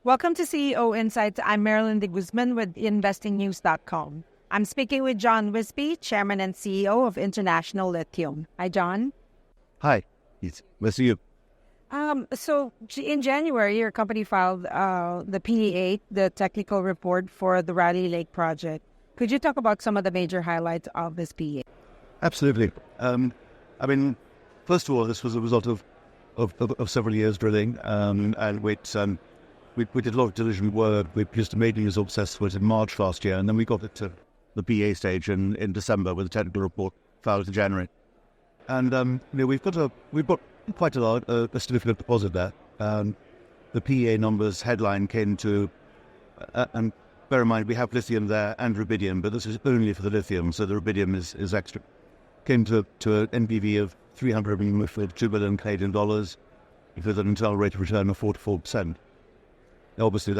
Welcome to CEO Insights. I'm Marilyn de Guzman with InvestingNews.com. I'm speaking with John Wisby, Chairman and CEO of International Lithium. Hi, John. Hi, it's nice to see you. So in January, your company filed the PEA, the technical report for the Raleigh Lake project. Could you talk about some of the major highlights of this PEA? Absolutely. First of all, this was a result of several years drilling, and we did a lot of diligent work. We produced a maiden results estimate in March last year, and then we got it to the PEA stage in December with a technical report filed in January. And we've got quite a significant deposit there. The PEA numbers headline came to, and bear in mind we have lithium there and rubidium, but this is only for the lithium, so the rubidium is extra. Came to an NPV of $302 billion Canadian dollars, with an internal rate of return of 44%. Now, obviously,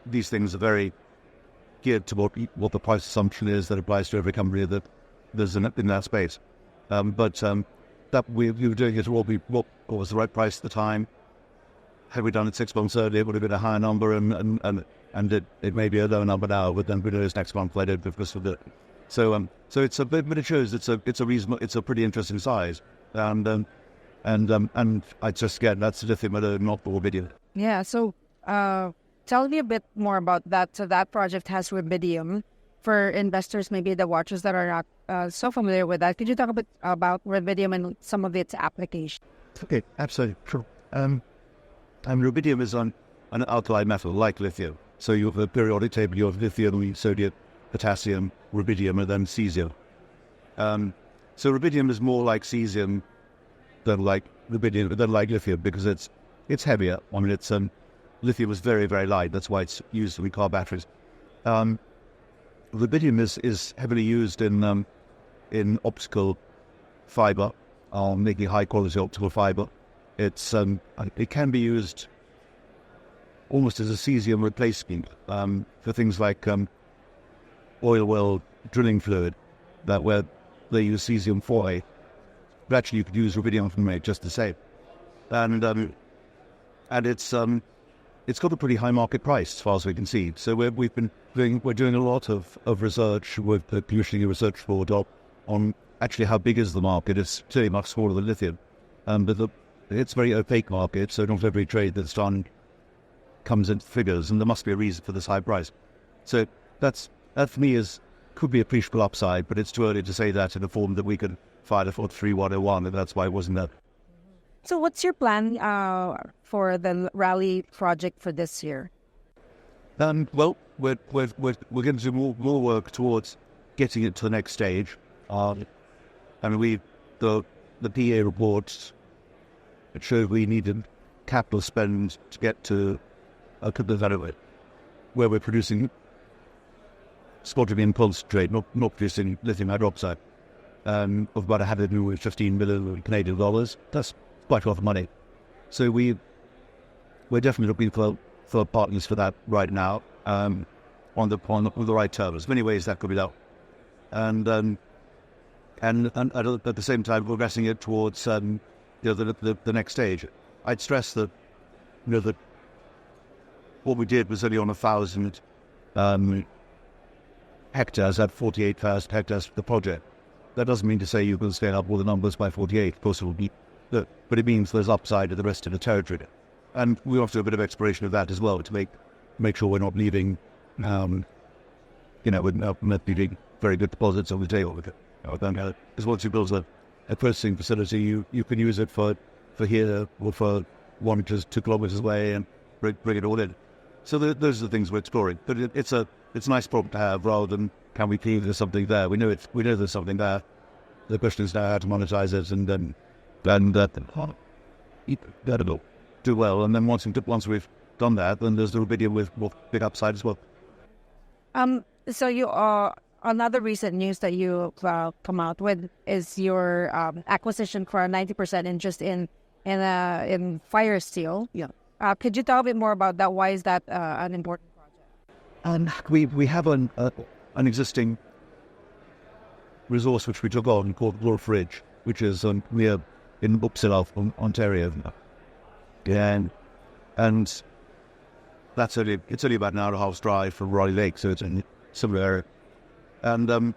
these things are very geared to what the price assumption is that applies to every company that there's in that space. That we were doing it what was the right price at the time. Had we done it 6 months earlier, it would have been a higher number, and it may be a lower number now. But then we know next month later because of it. So it's a bit, but it shows it's a pretty interesting size, and I just get that's the lithium alone, not the rubidium. Yeah. So tell me a bit more about that. So that project has rubidium. For investors, maybe the watchers that are not so familiar with that, could you talk a bit about rubidium and some of its applications? Okay, absolutely, sure. Rubidium is an alkali metal like lithium. So you have a periodic table. You have lithium, sodium, potassium, rubidium, and then cesium. So rubidium is more like cesium than like lithium because it's heavier. I mean, lithium is very, very light. That's why it's used in car batteries. Rubidium is heavily used in optical fiber, making high quality optical fiber. It can be used almost as a cesium replacement for things like oil well drilling fluid, where they use cesium 4A. But actually, you could use rubidium from it just the same, and it's got a pretty high market price as far as we can see. So we're doing a lot of research with the Commissioning Research Board on actually how big is the market. It's clearly much smaller than lithium, but it's a very opaque market. So not every trade that's done comes into figures, and there must be a reason for this high price. So that for me could be appreciable upside, but it's too early to say that in a form that we could file for 3101, and that's why it wasn't that. So what's your plan for the Raleigh project for this year? Well, we're going to do more work towards getting it to the next stage. The PEA report, it showed we needed capital spend to get to a where we're producing spodumene concentrate, not producing lithium hydroxide, of about 115 million Canadian dollars. That's quite a lot of money. So we're definitely looking for partners for that right now, on the right terms. Many ways that could be done, and at the same time progressing it towards the next stage. I'd stress that that what we did was only on 1,000 hectares at 48,000 hectares for the project. That doesn't mean to say you can scale up all the numbers by 48. Of course, it will be. But it means there's upside to the rest of the territory. And we have to do a bit of exploration of that as well to make sure we're not leaving, we're not leaving very good deposits on the table with it. Because once you build a processing facility, you can use it for here or for 1 to 2 kilometers away and bring it all in. So those are the things we're exploring. But it's a nice problem to have rather than can we prove there's something there. We know there's something there. The question is now how to monetize it and then do well, and then once we've done that, then there's the rubidium with more big upside as well. So you another recent news that you come out with is your acquisition for a 90% interest in Firesteel. Yeah. Could you talk a bit more about that? Why is that an important project? We have an existing resource which we took on called Wolf Ridge, which is near in Uppsala, Ontario, and it's only about an hour and a half's drive from Raleigh Lake, so it's in a similar area. And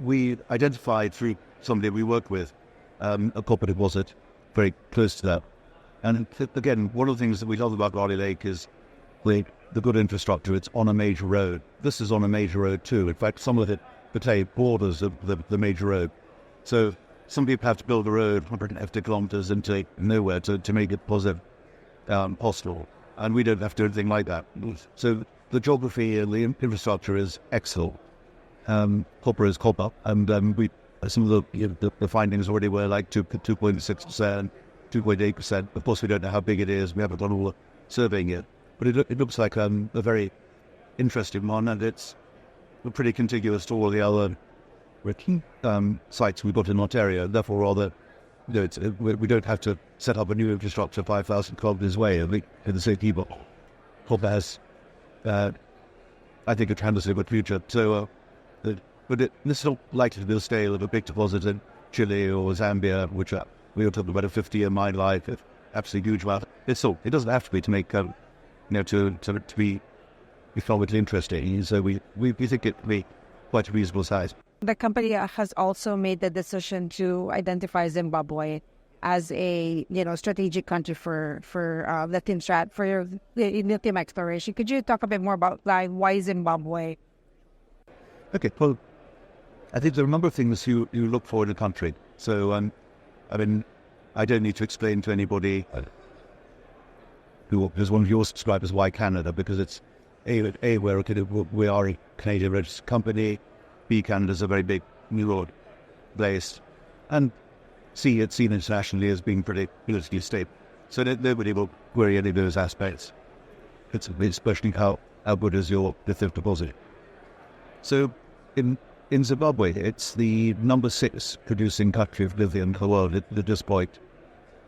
we identified through somebody we worked with a copper deposit very close to that. And again, one of the things that we love about Raleigh Lake is the good infrastructure. It's on a major road. This is on a major road too. In fact, some of it borders of the major road. So some people have to build a road 150 kilometers into nowhere to make it possible. And we don't have to do anything like that. So the geography and the infrastructure is excellent. Copper is copper. And some of the findings already were like 2.6%, 2.8%. Of course, we don't know how big it is. We haven't done all the surveying yet. But it looks like a very interesting one, and it's pretty contiguous to all the other sites we've got in Ontario. Therefore, rather, we don't have to set up a new infrastructure 5,000 kilometres away in the same keyboard. Copper has, I think, a tremendously good future. So, but this is not likely to be the scale of a big deposit in Chile or Zambia, which we are talking about a 50-year mine life, absolutely huge amount. It doesn't have to be to make to be economically interesting. So we think it will be quite a reasonable size. The company has also made the decision to identify Zimbabwe as a strategic country for lithium exploration. Could you talk a bit more about why Zimbabwe? Okay, well, I think there are a number of things you look for in a country. So I mean, I don't need to explain to anybody who's one of your subscribers why Canada, because it's A, we are a Canadian registered company, B, Canada's a very big new road place, and C, it's seen internationally as being pretty politically stable. So nobody will query any of those aspects. It's especially how good is your lithium deposit. So in Zimbabwe, it's the number 6 producing country of lithium in the world at this point,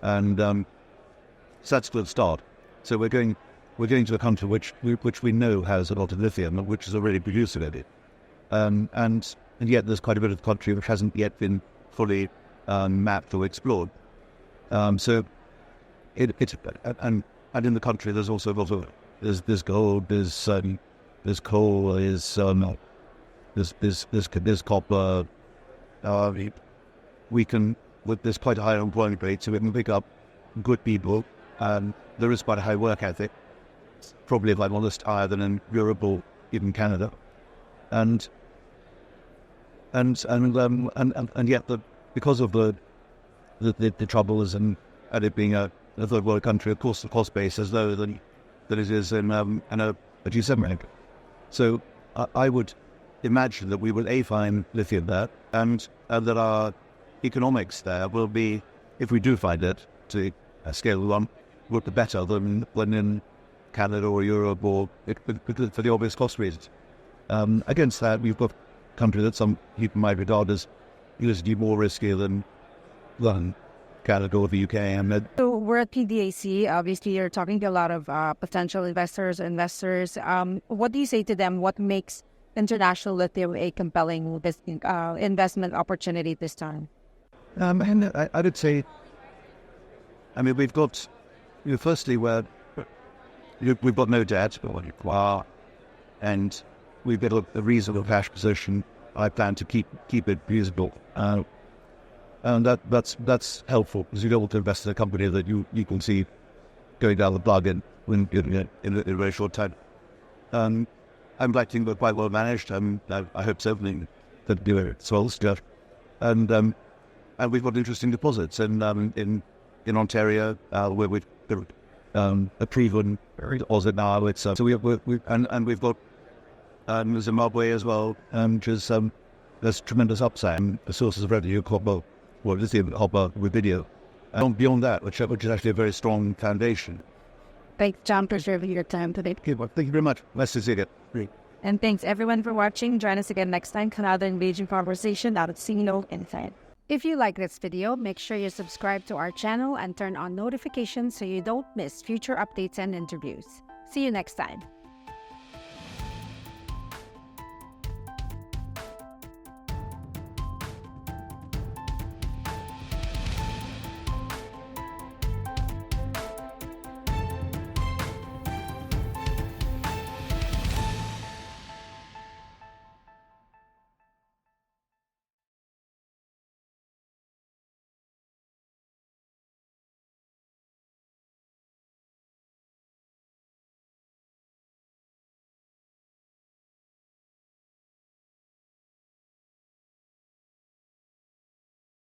and so that's a good start. So we're going to a country which we know has a lot of lithium, which is already producing it, and yet there's quite a bit of the country which hasn't yet been fully mapped or explored. So it's and in the country there's also a lot of there's gold, there's coal, there's copper. We can, there's quite a high unemployment rate, so we can pick up good people. There is quite a high work ethic, probably, if I'm honest, higher than in Europe or even Canada, and yet because of the troubles and it being a third world country, of course, the cost base is lower than it is in a G7 rank. So I would imagine that we will find lithium there, and that our economics there will be, if we do find it, to a scale 1, will be better than in Canada or Europe, or for the obvious cost reasons. Against that, we've got a country that some people might regard as usually more risky than Canada or the UK. So we're at PDAC. Obviously, you're talking to a lot of potential investors. What do you say to them? What makes international lithium a compelling investment opportunity this time? And I would say, we've got, firstly, we've got no debt, and we've got a reasonable cash position. I plan to keep it reasonable, and that's helpful, because you don't want to invest in a company that you can see going down the plug in a very short time. I'm like to think we're quite well managed. I hope so. That do it well stuff, and we've got interesting deposits in Ontario, where we've got a proven deposit now. It's so we've got Zimbabwe as well, which is there's tremendous upside. The sources of revenue, copper, lithium, copper, rubidium, and beyond that, which is actually a very strong foundation. Thanks, John, for sharing your time today. Okay, well, thank you very much. Nice to see you. Great. And thanks everyone for watching. Join us again next time for another engaging conversation out of Signal Insight. If you like this video, make sure you subscribe to our channel and turn on notifications so you don't miss future updates and interviews. See you next time.